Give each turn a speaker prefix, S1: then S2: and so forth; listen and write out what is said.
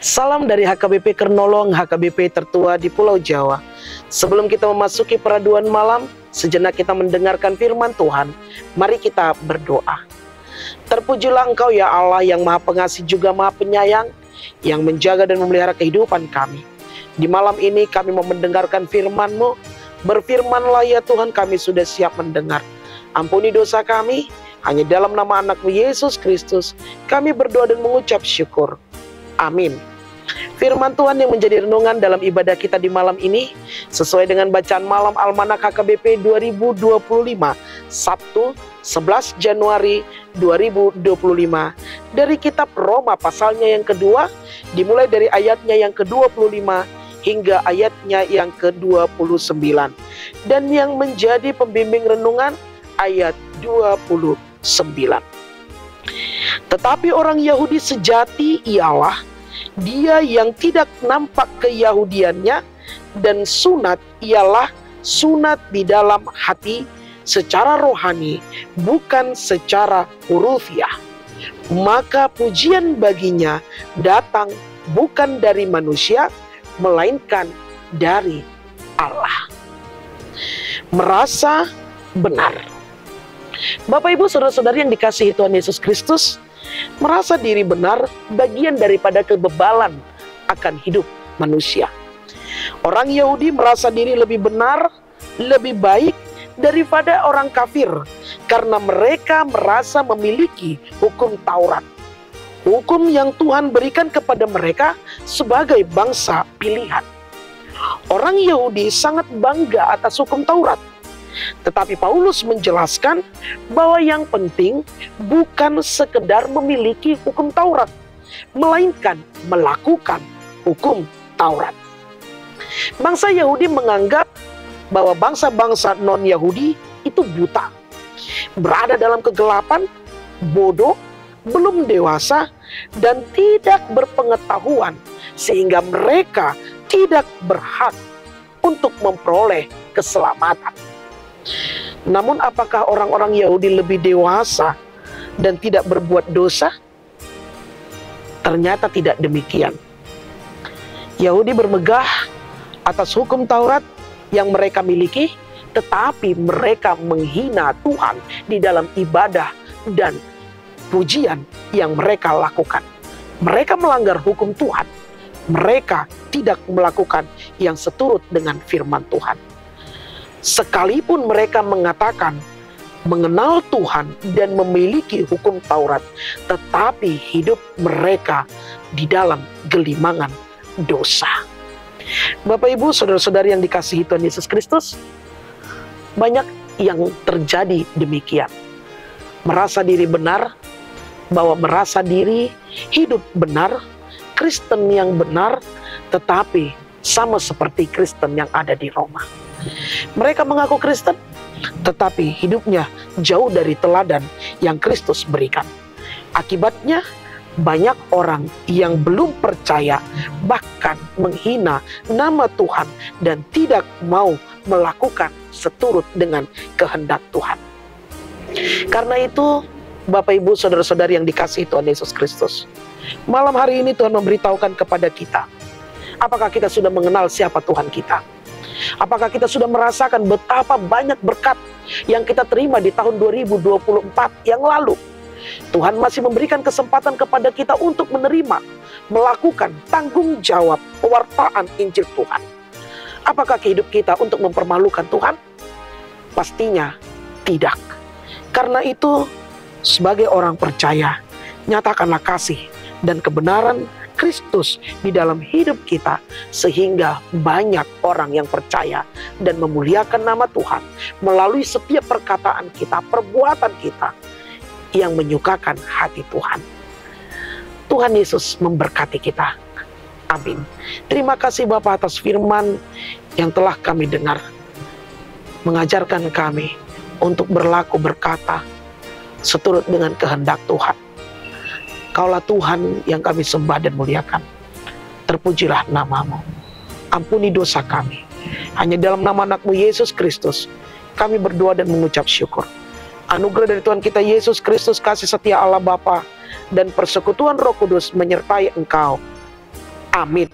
S1: Salam dari HKBP Kernolong, HKBP tertua di Pulau Jawa. Sebelum kita memasuki peraduan malam, sejenak kita mendengarkan firman Tuhan. Mari kita berdoa. Terpujilah Engkau ya Allah yang Maha Pengasih juga Maha Penyayang, yang menjaga dan memelihara kehidupan kami. Di malam ini kami mau mendengarkan firman-Mu. Berfirmanlah ya Tuhan, kami sudah siap mendengar. Ampuni dosa kami, hanya dalam nama anak-Mu Yesus Kristus kami berdoa dan mengucap syukur. Amin. Firman Tuhan yang menjadi renungan dalam ibadah kita di malam ini sesuai dengan bacaan malam Almanak HKBP 2025 Sabtu 11 Januari 2025 dari kitab Roma pasalnya yang kedua, dimulai dari ayatnya yang ke-25 hingga ayatnya yang ke-29, dan yang menjadi pembimbing renungan ayat 29. Tetapi orang Yahudi sejati ialah dia yang tidak nampak keyahudiannya, dan sunat ialah sunat di dalam hati secara rohani, bukan secara hurufiah. Maka pujian baginya datang bukan dari manusia, melainkan dari Allah. Merasa benar. Bapak Ibu saudara-saudari yang dikasihi Tuhan Yesus Kristus, merasa diri benar bagian daripada kebebalan akan hidup manusia. Orang Yahudi merasa diri lebih benar, lebih baik daripada orang kafir karena mereka merasa memiliki hukum Taurat, hukum yang Tuhan berikan kepada mereka sebagai bangsa pilihan. Orang Yahudi sangat bangga atas hukum Taurat. Tetapi Paulus menjelaskan bahwa yang penting bukan sekedar memiliki hukum Taurat, melainkan melakukan hukum Taurat. Bangsa Yahudi menganggap bahwa bangsa-bangsa non-Yahudi itu buta, berada dalam kegelapan, bodoh, belum dewasa, dan tidak berpengetahuan, sehingga mereka tidak berhak untuk memperoleh keselamatan. Namun apakah orang-orang Yahudi lebih dewasa dan tidak berbuat dosa? Ternyata tidak demikian. Yahudi bermegah atas hukum Taurat yang mereka miliki, tetapi mereka menghina Tuhan di dalam ibadah dan pujian yang mereka lakukan. Mereka melanggar hukum Tuhan. Mereka tidak melakukan yang seturut dengan firman Tuhan. Sekalipun mereka mengatakan mengenal Tuhan dan memiliki hukum Taurat, tetapi hidup mereka di dalam gelimangan dosa. Bapak Ibu saudara-saudari yang dikasihi Tuhan Yesus Kristus, banyak yang terjadi demikian. Merasa diri benar, bahwa merasa diri hidup benar, Kristen yang benar, tetapi sama seperti Kristen yang ada di Roma. Mereka mengaku Kristen, tetapi hidupnya jauh dari teladan yang Kristus berikan. Akibatnya, banyak orang yang belum percaya, bahkan menghina nama Tuhan dan tidak mau melakukan seturut dengan kehendak Tuhan. Karena itu, Bapak Ibu saudara-saudari yang dikasihi Tuhan Yesus Kristus, malam hari ini Tuhan memberitahukan kepada kita, apakah kita sudah mengenal siapa Tuhan kita? Apakah kita sudah merasakan betapa banyak berkat yang kita terima di tahun 2024 yang lalu? Tuhan masih memberikan kesempatan kepada kita untuk menerima, melakukan tanggung jawab pewartaan Injil Tuhan. Apakah hidup kita untuk mempermalukan Tuhan? Pastinya tidak. Karena itu, sebagai orang percaya, nyatakanlah kasih dan kebenaran Kristus di dalam hidup kita, sehingga banyak orang yang percaya dan memuliakan nama Tuhan melalui setiap perkataan kita, perbuatan kita yang menyukakan hati Tuhan. Tuhan Yesus memberkati kita. Amin. Terima kasih Bapa atas firman yang telah kami dengar, mengajarkan kami untuk berlaku berkata seturut dengan kehendak Tuhan. Kaulah Tuhan yang kami sembah dan muliakan. Terpujilah nama-Mu. Ampuni dosa kami. Hanya dalam nama anak-Mu Yesus Kristus kami berdoa dan mengucap syukur. Anugerah dari Tuhan kita Yesus Kristus, kasih setia Allah Bapa, dan persekutuan Roh Kudus menyertai engkau Amin.